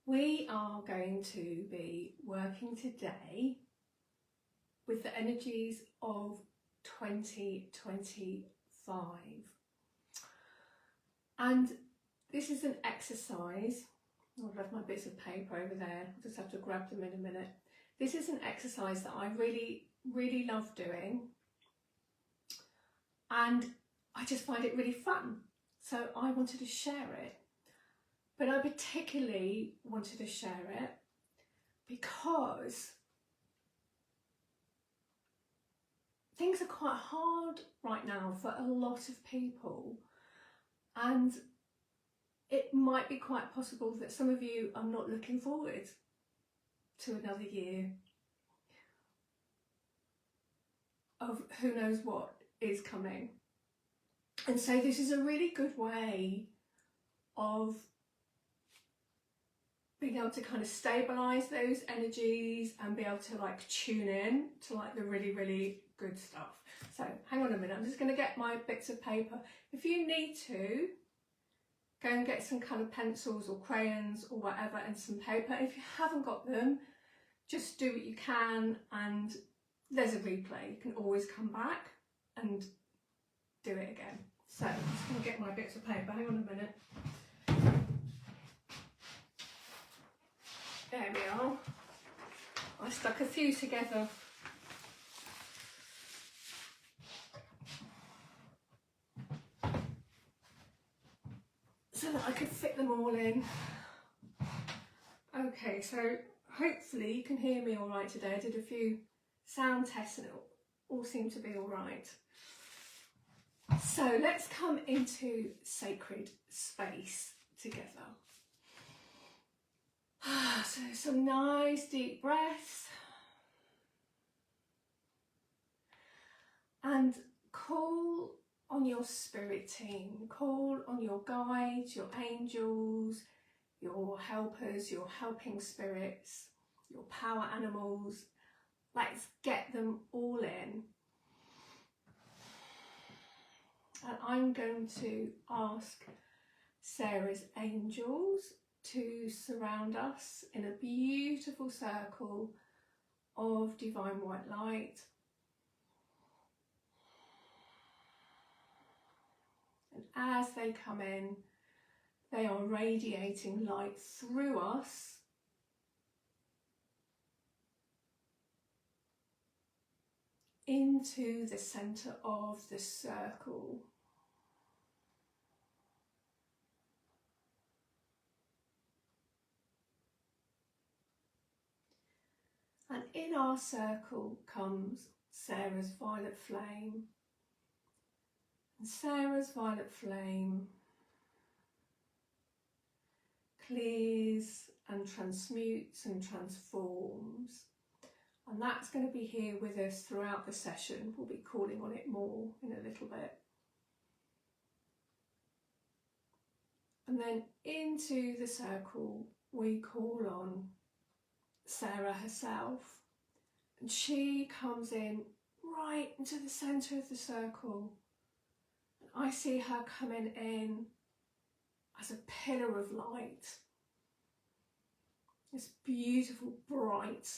we are going to be working today with the energies of 2025. And this is an exercise. I've left my bits of paper over there. I'll just have to grab them in a minute. This is an exercise that I really love doing. And I just find it really fun. So I wanted to share it. But I particularly wanted to share it because things are quite hard right now for a lot of people, and it might be quite possible that some of you are not looking forward to another year of who knows what is coming. And so this is a really good way of being able to kind of stabilize those energies and be able to like tune in to like the really good stuff. So hang on a minute, I'm just going to get my bits of paper. If you need to, go and get some coloured pencils or crayons or whatever and some paper. If you haven't got them, just do what you can, and there's a replay. You can always come back and do it again. So I'm just going to get my bits of paper. Hang on a minute. There we are. I stuck a few together. So that I could fit them all in. Okay, so hopefully you can hear me all right today. I did a few sound tests and it all seemed to be all right. So let's come into sacred space together. So some nice deep breaths. And call on your spirit team, call on your guides, your angels, your helpers, your helping spirits, your power animals. Let's get them all in. And I'm going to ask Sarah's angels to surround us in a beautiful circle of divine white light. And as they come in, they are radiating light through us into the centre of the circle. And in our circle comes Sarah's violet flame. And Sarah's violet flame clears and transmutes and transforms. And that's going to be here with us throughout the session. We'll be calling on it more in a little bit. And then into the circle we call on Sarah herself. And she comes in right into the centre of the circle. I see her coming in as a pillar of light. This beautiful, bright,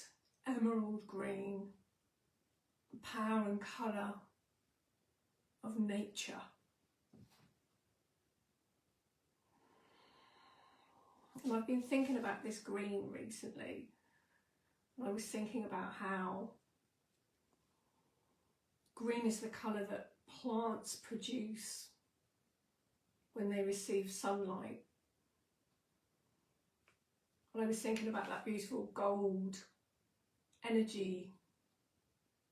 emerald green, power and colour of nature. And I've been thinking about this green recently. And I was thinking about how green is the colour that plants produce when they receive sunlight. And I was thinking about that beautiful gold energy,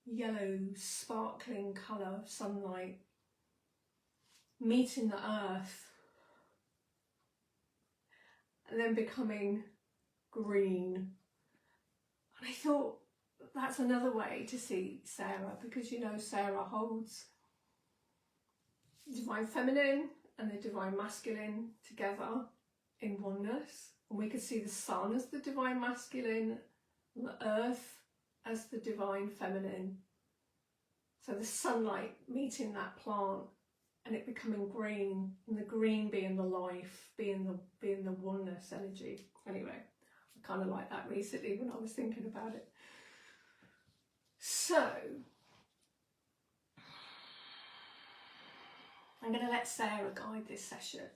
yellow sparkling colour of sunlight meeting the earth and then becoming green. And I thought that's another way to see Sarah, because you know Sarah holds the divine feminine and the divine masculine together in oneness. And we could see the sun as the divine masculine and the earth as the divine feminine. So the sunlight meeting that plant and it becoming green, and the green being the life, being the oneness energy. Anyway, I kind of like that recently when I was thinking about it. So I'm going to let Sarah guide this session.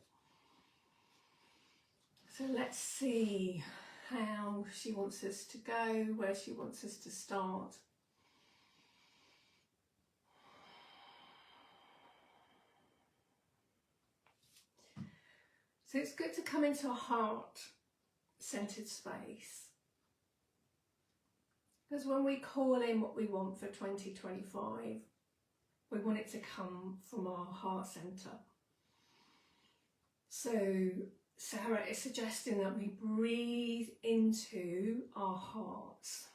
So let's see how she wants us to go, where she wants us to start. So it's good to come into a heart-centered space. Because when we call in what we want for 2025, we want it to come from our heart centre. So Sarah is suggesting that we breathe into our hearts.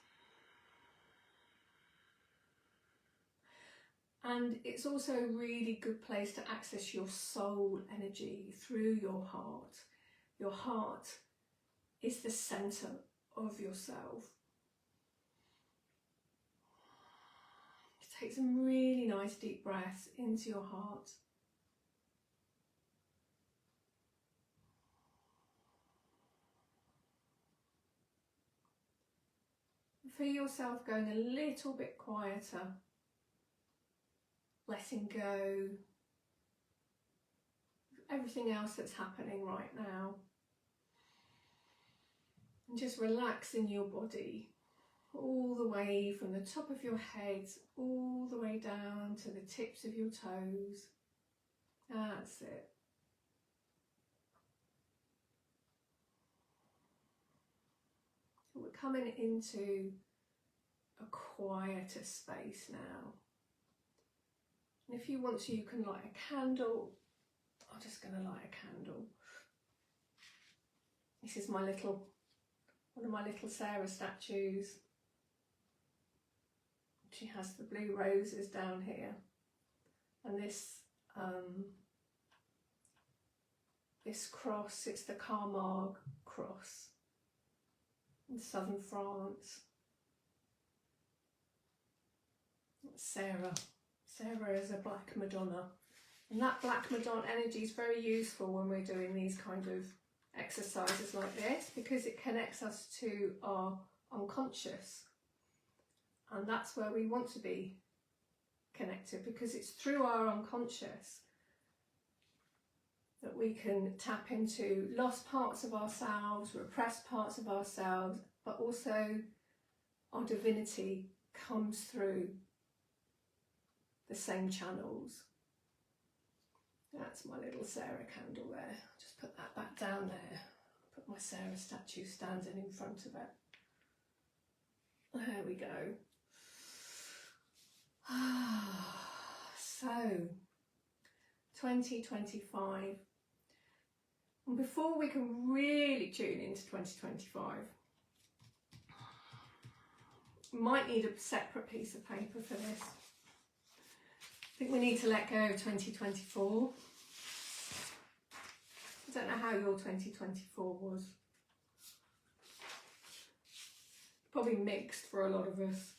And it's also a really good place to access your soul energy through your heart. Your heart is the centre of yourself. Take some really nice deep breaths into your heart. Feel yourself going a little bit quieter, letting go of everything else that's happening right now. And just relaxing your body all the way from the top of your head, all the way down to the tips of your toes. That's it. We're coming into a quieter space now. And if you want to, you can light a candle. I'm just going to light a candle. This is one of my little Sarah statues. She has the blue roses down here, and this cross, it's the Camargue cross in southern France. Sarah is a Black Madonna, and that Black Madonna energy is very useful when we're doing these kind of exercises like this, because it connects us to our unconscious. And that's where we want to be connected, because it's through our unconscious that we can tap into lost parts of ourselves, repressed parts of ourselves, but also our divinity comes through the same channels. That's my little Sarah candle there. Just put that back down there. Put my Sarah statue standing in front of it. There we go. So 2025, and before we can really tune into 2025, we might need a separate piece of paper for this. I think we need to let go of 2024. I don't know how your 2024 was. Probably mixed for a lot of us.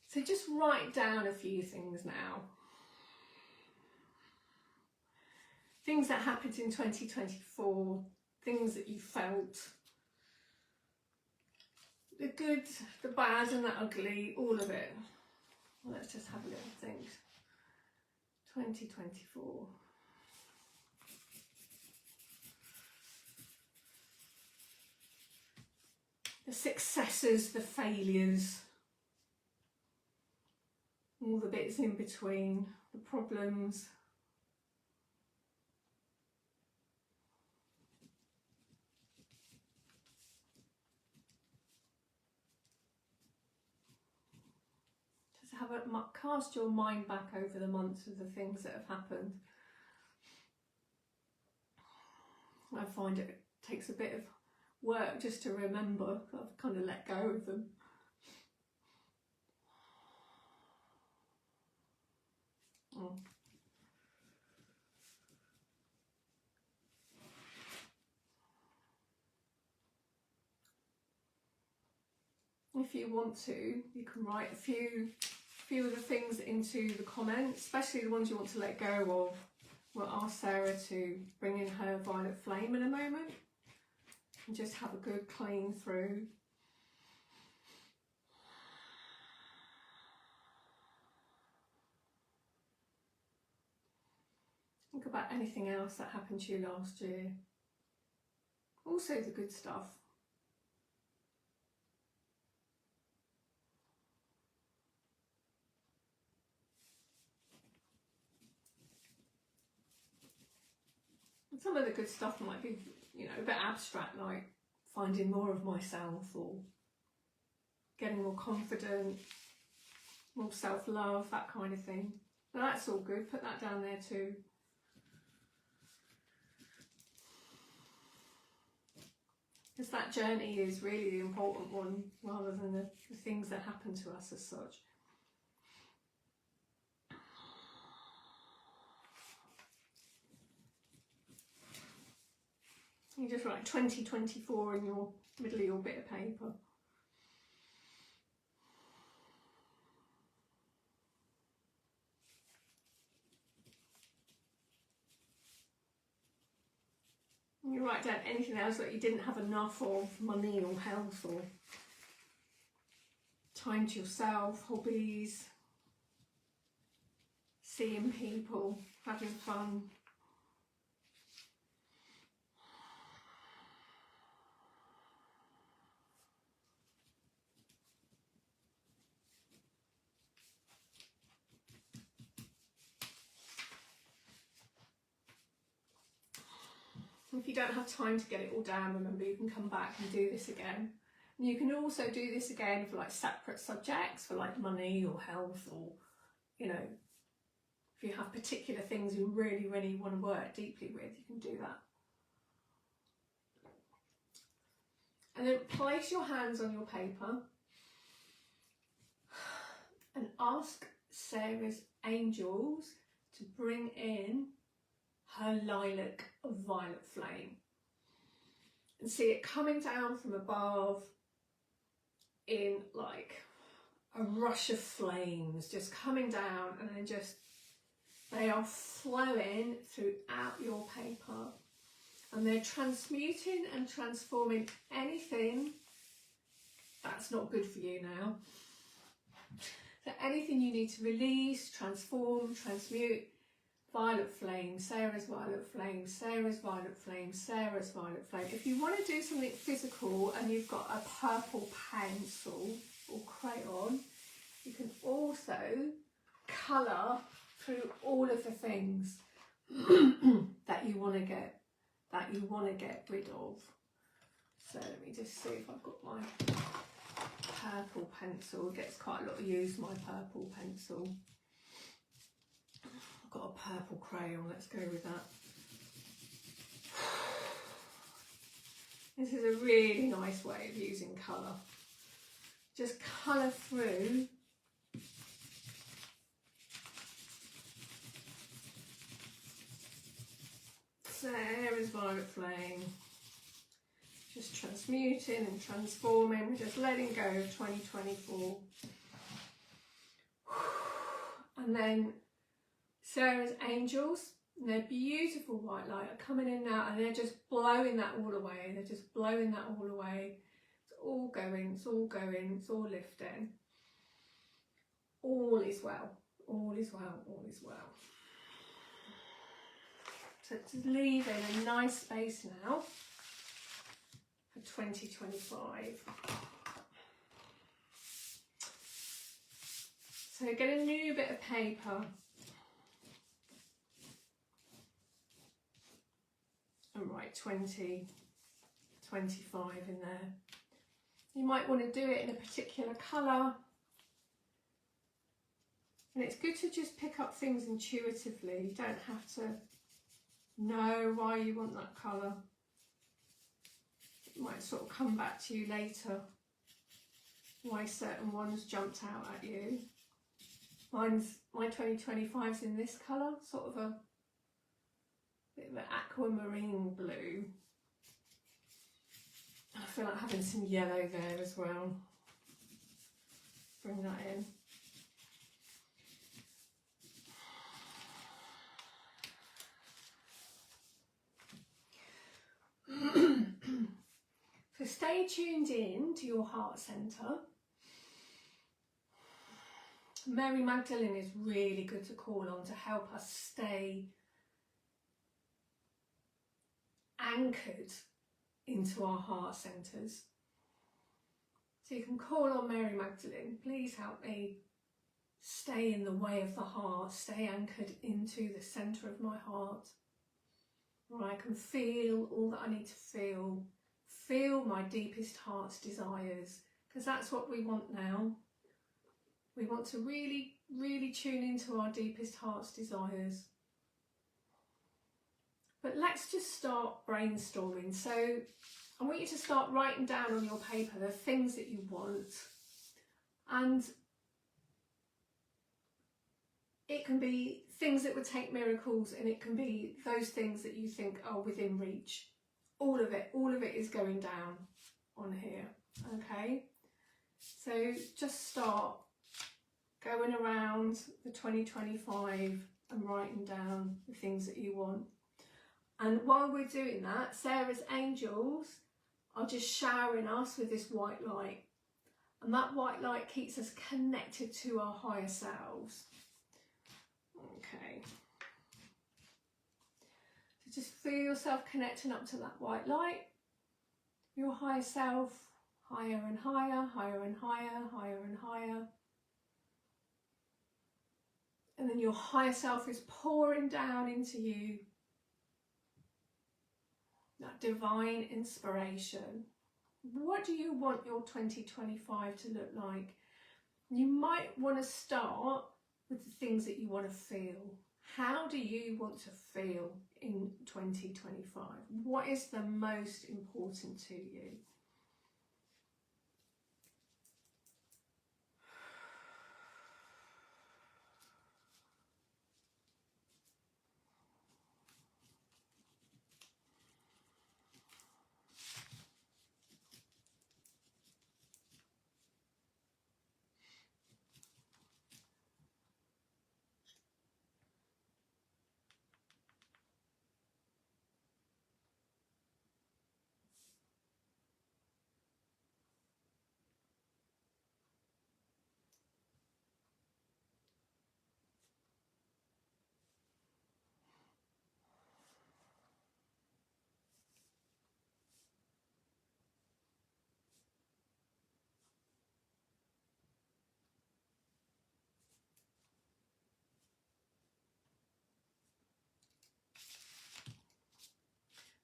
So just write down a few things now. Things that happened in 2024, things that you felt. The good, the bad and the ugly, all of it. Let's just have a little think. 2024. The successes, the failures. All the bits in between, the problems. Just cast your mind back over the months of the things that have happened. I find it takes a bit of work just to remember. I've kind of let go of them. If you want to, you can write a few few of the things into the comments, especially the ones you want to let go of. We'll ask Sarah to bring in her violet flame in a moment and just have a good clean through. Think about anything else that happened to you last year. Also the good stuff. And some of the good stuff might be, you know, a bit abstract, like finding more of myself or getting more confident, more self-love, that kind of thing. But that's all good, put that down there too. Because that journey is really the important one, rather than the things that happen to us as such. You just write 2024 in your middle of your bit of paper. And you write down anything else that you didn't have enough of, money or health or time to yourself, hobbies, seeing people, having fun. If you don't have time to get it all down, remember you can come back and do this again. And you can also do this again for like separate subjects, for like money or health, or, you know, if you have particular things you really, really want to work deeply with, you can do that. And then place your hands on your paper and ask Sarah's angels to bring in her lilac violet flame, and see it coming down from above in like a rush of flames, just coming down, and then just they are flowing throughout your paper, and they're transmuting and transforming anything that's not good for you now. So anything you need to release, transform, transmute, violet flame, Sarah's violet flame, Sarah's violet flame, Sarah's violet flame. If you want to do something physical and you've got a purple pencil or crayon, you can also colour through all of the things that you want to get rid of. So let me just see if I've got my purple pencil. It gets quite a lot of use, my purple pencil. I've got a purple crayon, let's go with that. This is a really nice way of using colour. Just colour through Sarah's violet flame. Just transmuting and transforming, just letting go of 2024. And then Sarah's angels, and their beautiful white light are coming in now, and they're just blowing that all away. They're just blowing that all away. It's all going, it's all going, it's all lifting. All is well, all is well, all is well. So just leave in a nice space now for 2025. So get a new bit of paper. And write 2025 in there. You might want to do it in a particular colour, and it's good to just pick up things intuitively. You don't have to know why you want that colour. It might sort of come back to you later, why certain ones jumped out at you. My 2025's in this colour, sort of a bit of an aquamarine blue. I feel like having some yellow there as well. Bring that in. stay tuned in to your heart centre. Mary Magdalene is really good to call on to help us stay anchored into our heart centres. So you can call on Mary Magdalene, please help me stay in the way of the heart, stay anchored into the centre of my heart, where I can feel all that I need to feel my deepest heart's desires, because that's what we want now. We want to really, really tune into our deepest heart's desires. But let's just start brainstorming. So I want you to start writing down on your paper the things that you want. And it can be things that would take miracles, and it can be those things that you think are within reach. All of it is going down on here, okay? So just start going around the 2025 and writing down the things that you want. And while we're doing that, Sarah's angels are just showering us with this white light. And that white light keeps us connected to our higher selves. Okay. So just feel yourself connecting up to that white light. Your higher self, higher and higher, higher and higher, higher and higher. And then your higher self is pouring down into you that divine inspiration. What do you want your 2025 to look like? You might want to start with the things that you want to feel. How do you want to feel in 2025? What is the most important to you?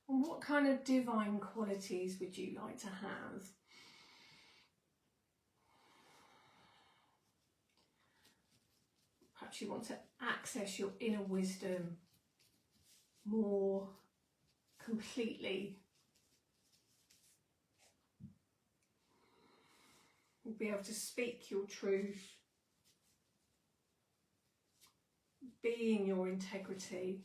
And what kind of divine qualities would you like to have? Perhaps you want to access your inner wisdom more completely. You'll be able to speak your truth, be in your integrity.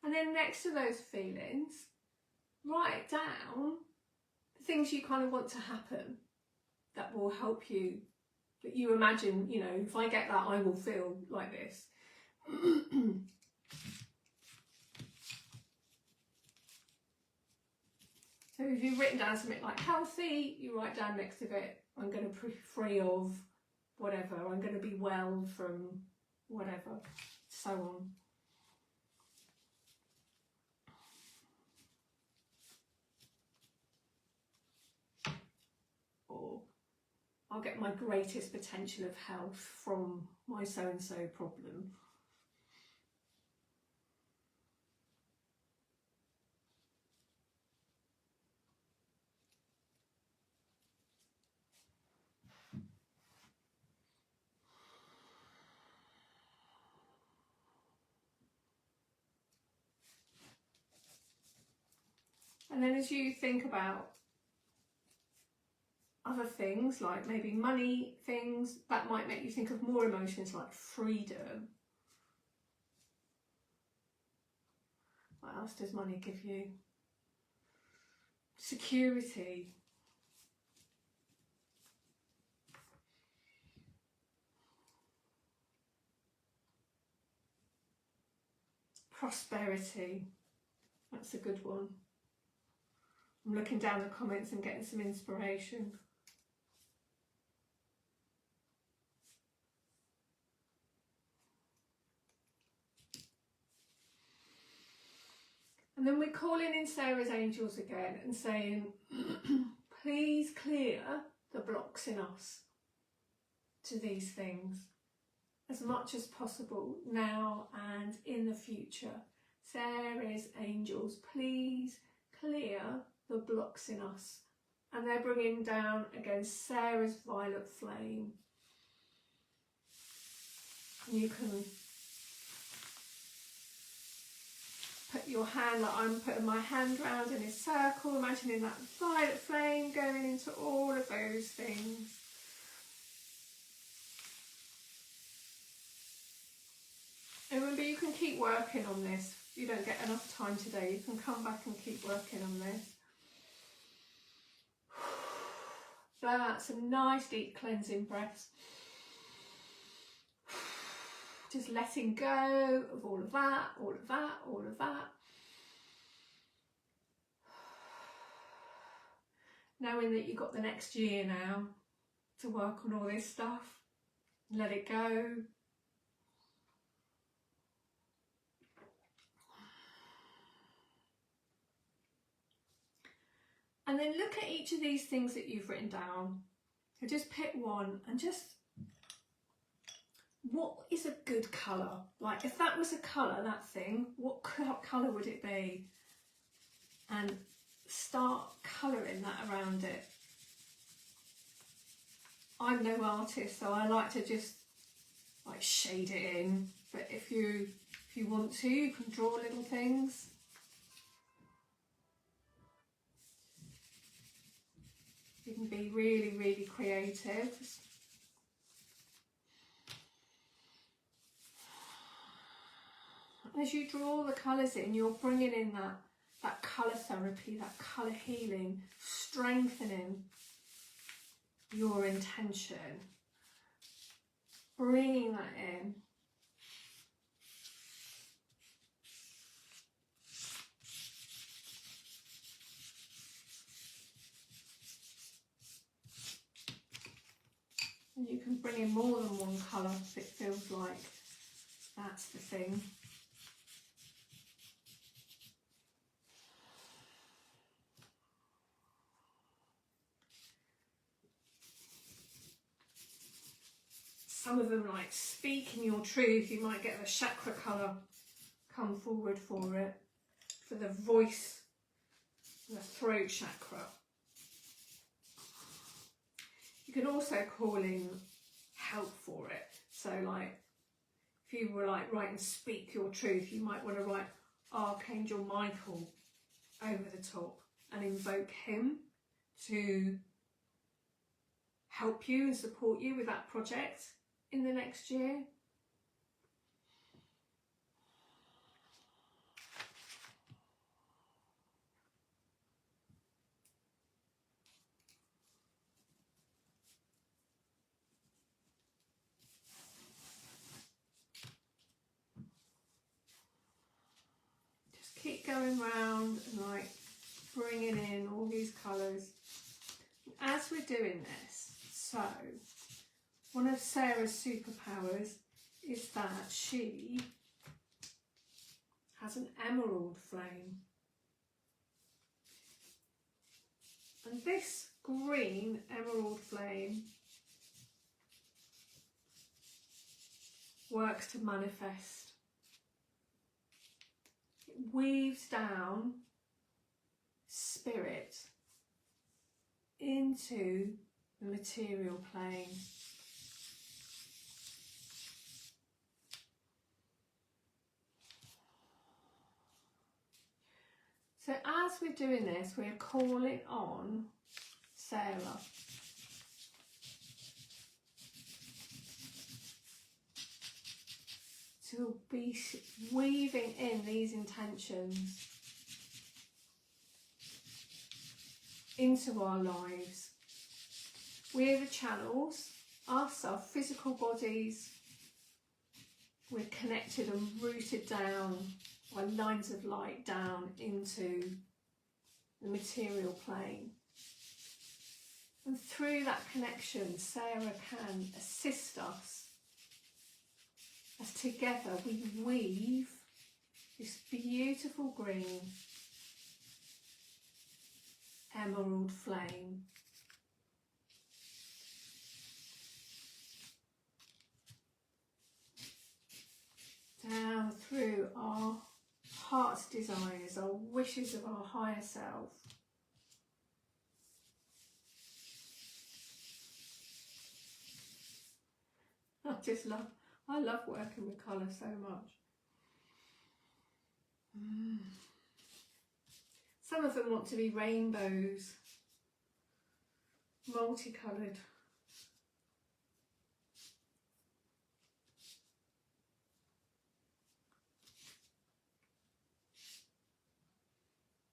And then next to those feelings, write down the things you kind of want to happen that will help you, that you imagine, you know, if I get that, I will feel like this. So if you've written down something like healthy, you write down next to it, I'm going to be free of whatever, I'm going to be well from whatever, so on. Or I'll get my greatest potential of health from my so-and-so problem. And then as you think about other things, like maybe money things, that might make you think of more emotions like freedom. What else does money give you? Security. Prosperity. That's a good one. I'm looking down the comments and getting some inspiration. And then we're calling in Sarah's angels again and saying, please clear the blocks in us to these things as much as possible now and in the future. Sarah's angels, please clear the blocks in us. And they're bringing down against Sarah's violet flame. And you can put your hand, like I'm putting my hand round in a circle, imagining that violet flame going into all of those things. And remember, you can keep working on this. If you don't get enough time today, you can come back and keep working on this. Blow out some nice deep cleansing breaths. Just letting go of all of that, all of that, all of that. Knowing that you've got the next year now to work on all this stuff. Let it go. And then look at each of these things that you've written down. So just pick one and just, what is a good colour? Like if that was a colour, that thing, what colour would it be? And start colouring that around it. I'm no artist, so I like to just like shade it in. But if you want to, you can draw little things. You can be really, really creative. As you draw the colours in, you're bringing in that colour therapy, that colour healing, strengthening your intention, bringing that in. And you can bring in more than one colour if it feels like that's the thing. Some of them, like speaking your truth, you might get the chakra colour come forward for it, for the voice, the throat chakra. You can also call in help for it. So like, if you were like writing speak your truth, you might want to write Archangel Michael over the top and invoke him to help you and support you with that project in the next year. Just keep going round and like bringing in all these colours. As we're doing this, so one of Sarah's superpowers is that she has an emerald flame. And this green emerald flame works to manifest. It weaves down spirit into the material plane. So as we're doing this, we're calling on Sarah. to be weaving in these intentions into our lives. We're the channels, us, our physical bodies, we're connected and rooted down by lines of light down into the material plane. And through that connection, Sarah can assist us as together we weave this beautiful green emerald flame down through our heart's desires, our wishes of our higher self. I love working with colour so much. Some of them want to be rainbows, multicoloured.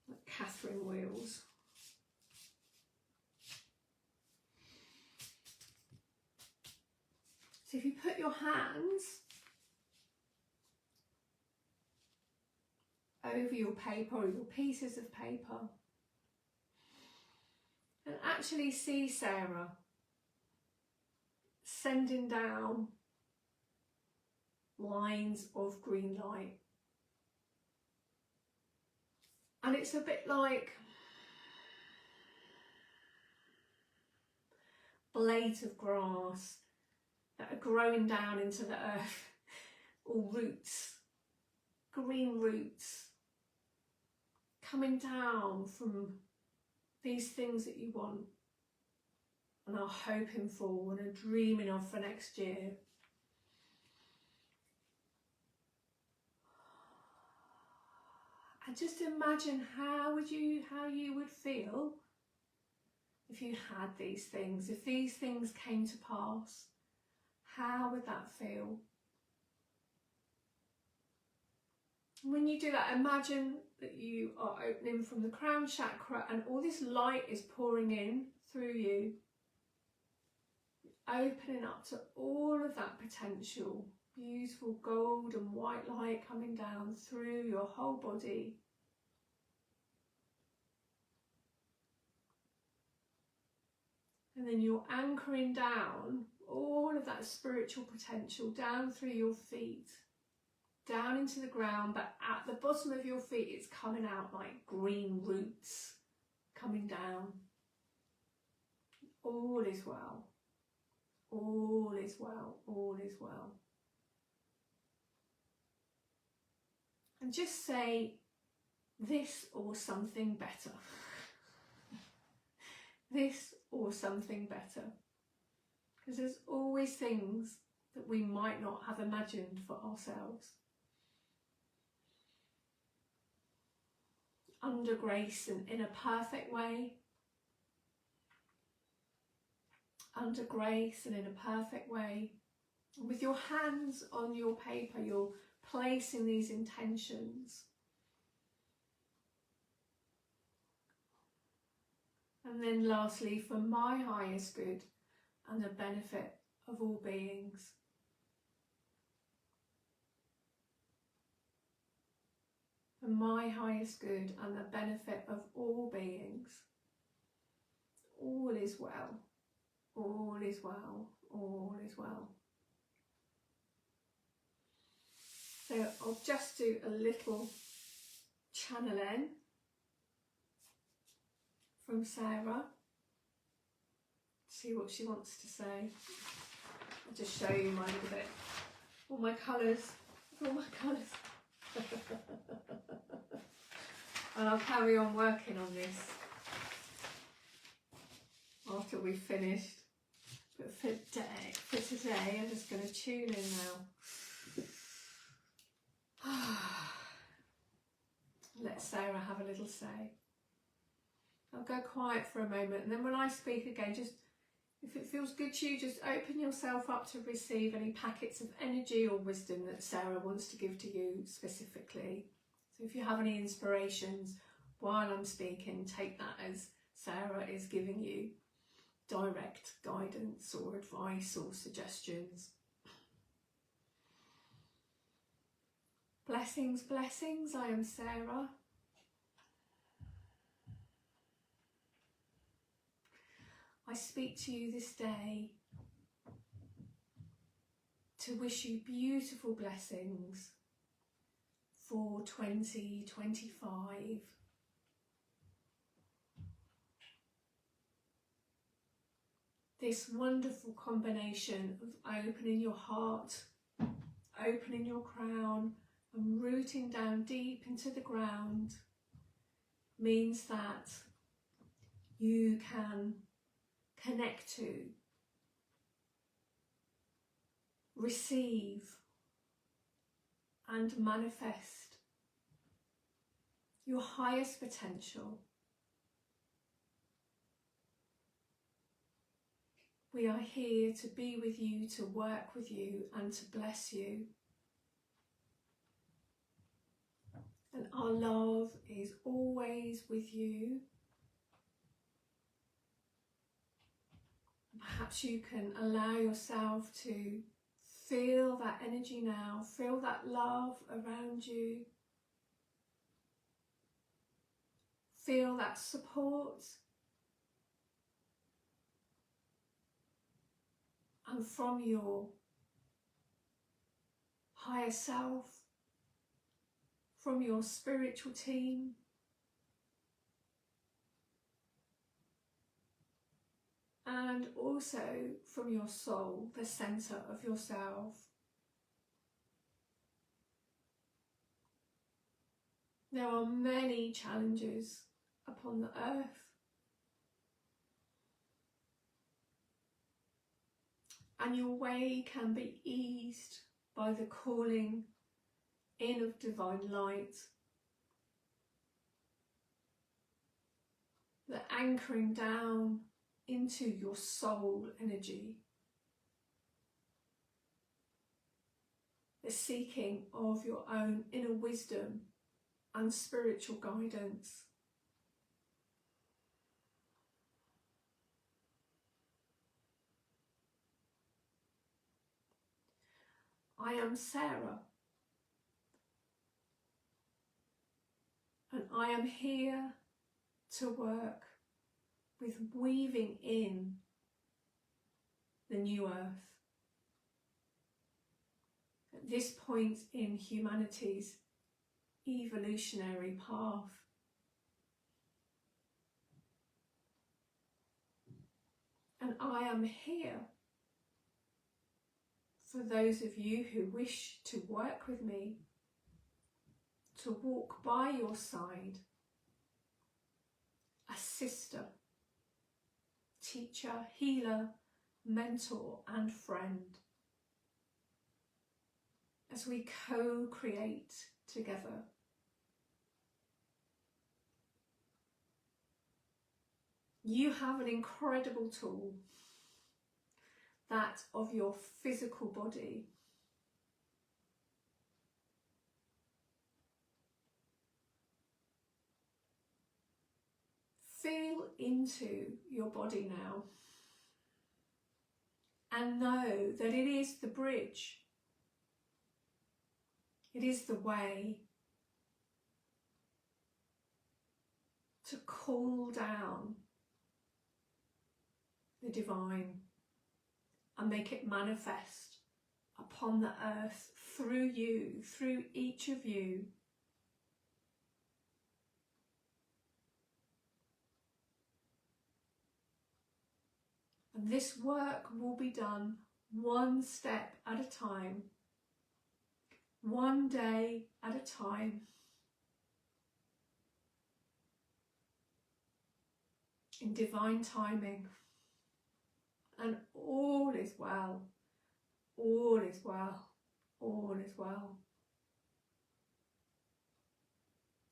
Like Catherine wheels. So if you put your hands over your paper or your pieces of paper and actually see Sarah sending down lines of green light. And it's a bit like blades of grass that are growing down into the earth, or roots, green roots, coming down from these things that you want and are hoping for and are dreaming of for next year. And just imagine how you would feel if you had these things, if these things came to pass. How would that feel? When you do that, imagine that you are opening from the crown chakra and all this light is pouring in through you, opening up to all of that potential, beautiful gold and white light coming down through your whole body. And then you're anchoring down all of that spiritual potential down through your feet, down into the ground, but at the bottom of your feet it's coming out like green roots coming down. All is well. All is well. All is well. And just say this or something better. This or something better. Because there's always things that we might not have imagined for ourselves. Under grace and in a perfect way. Under grace and in a perfect way. And with your hands on your paper, you're placing these intentions. And then lastly, for my highest good and the benefit of all beings. For my highest good and the benefit of all beings. All is well. All is well. All is well. So I'll just do a little channeling from Sarah. See what she wants to say. I'll just show you my little bit. All my colours. All my colours. And I'll carry on working on this after we've finished. But for today, I'm just going to tune in now. Let Sarah have a little say. I'll go quiet for a moment, and then when I speak again, just If it feels good to you, just open yourself up to receive any packets of energy or wisdom that Sarah wants to give to you specifically. So if you have any inspirations while I'm speaking, take that as Sarah is giving you direct guidance or advice or suggestions. Blessings, blessings, I am Sarah. I speak to you this day to wish you beautiful blessings for 2025. This wonderful combination of opening your heart, opening your crown and rooting down deep into the ground means that you can connect to, receive and manifest your highest potential. We are here to be with you, to work with you and to bless you. And our love is always with you. Perhaps you can allow yourself to feel that energy now, feel that love around you. Feel that support. And from your higher self, from your spiritual team, and also from your soul, the centre of yourself. There are many challenges upon the earth, and your way can be eased by the calling in of divine light, the anchoring down into your soul energy, the seeking of your own inner wisdom and spiritual guidance. I am Sarah, and I am here to work with weaving in the new earth. At this point in humanity's evolutionary path, and I am here for those of you who wish to work with me, to walk by your side, a sister, teacher, healer, mentor and friend, as we co-create together. You have an incredible tool, that of your physical body. Feel into your body now and know that it is the bridge, it is the way to call down the divine and make it manifest upon the earth through you, through each of you. And this work will be done one step at a time, one day at a time, in divine timing. And all is well, all is well, all is well.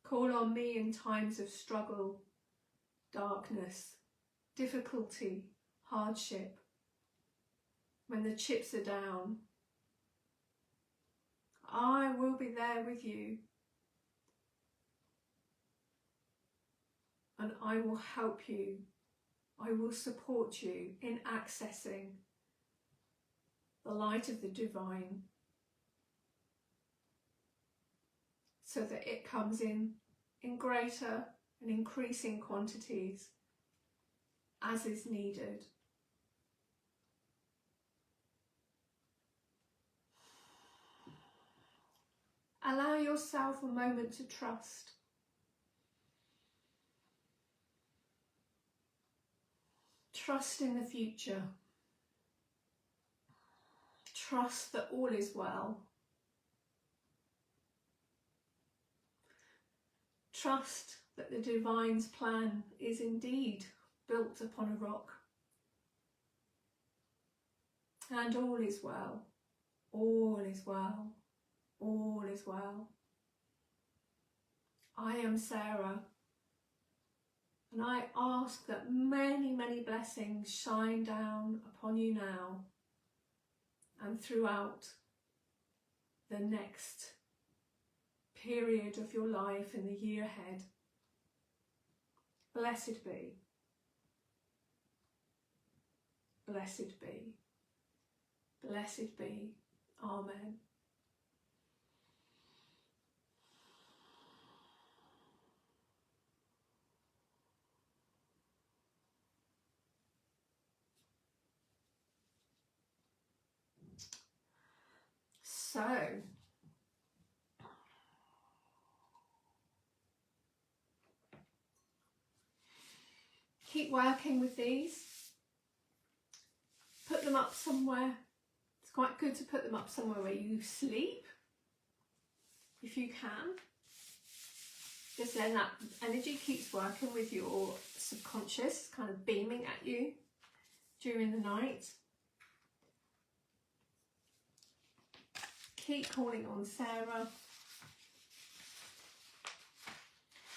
Call on me in times of struggle, darkness, difficulty, hardship, when the chips are down, I will be there with you, and I will help you. I will support you in accessing the light of the divine, so that it comes in greater and increasing quantities as is needed. Allow yourself a moment to trust. Trust in the future. Trust that all is well. Trust that the divine's plan is indeed built upon a rock. And all is well. All is well. All is well. I am Sarah, and I ask that many, many blessings shine down upon you now and throughout the next period of your life in the year ahead. Blessed be. Blessed be. Blessed be. Amen. So, keep working with these. Put them up somewhere. It's quite good to put them up somewhere where you sleep, if you can. Just then that energy keeps working with your subconscious, kind of beaming at you during the night. Keep calling on Sarah.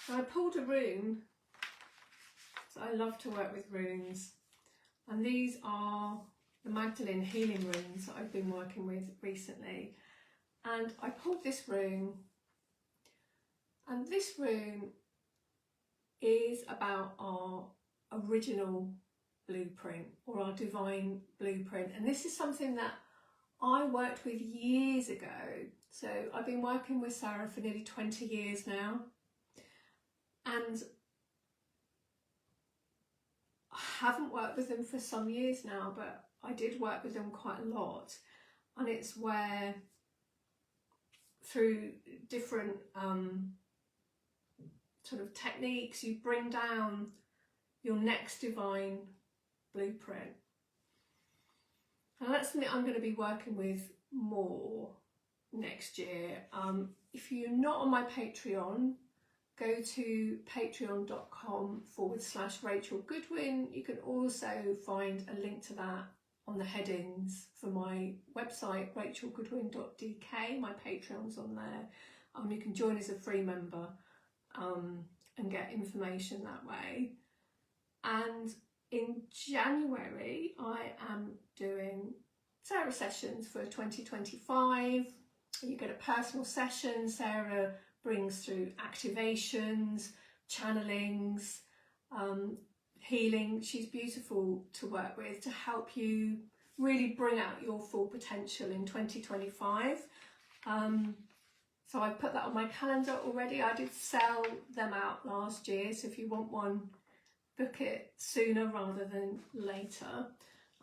Now, I pulled a rune, so I love to work with runes, and these are the Magdalene healing runes that I've been working with recently. And I pulled this rune, and this rune is about our original blueprint, or our divine blueprint, and this is something that I worked with years ago. So I've been working with Sarah for nearly 20 years now, and I haven't worked with them for some years now, but I did work with them quite a lot. And it's where, through different sort of techniques, you bring down your next divine blueprint. And that's something I'm going to be working with more next year. If you're not on my Patreon, go to patreon.com/Rachel Goodwin. You can also find a link to that on the headings for my website, rachelgoodwin.dk. My Patreon's on there. You can join as a free member and get information that way. And in January, I am doing Sarah sessions for 2025. You get a personal session. Sarah brings through activations, channelings, healing. She's beautiful to work with to help you really bring out your full potential in 2025. So I put that on my calendar already. I did sell them out last year, so if you want one, book it sooner rather than later.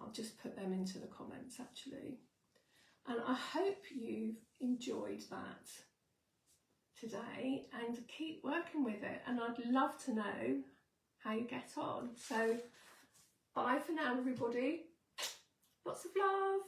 I'll just put them into the comments actually. And I hope you've enjoyed that today and keep working with it, and I'd love to know how you get on. So bye for now everybody, lots of love.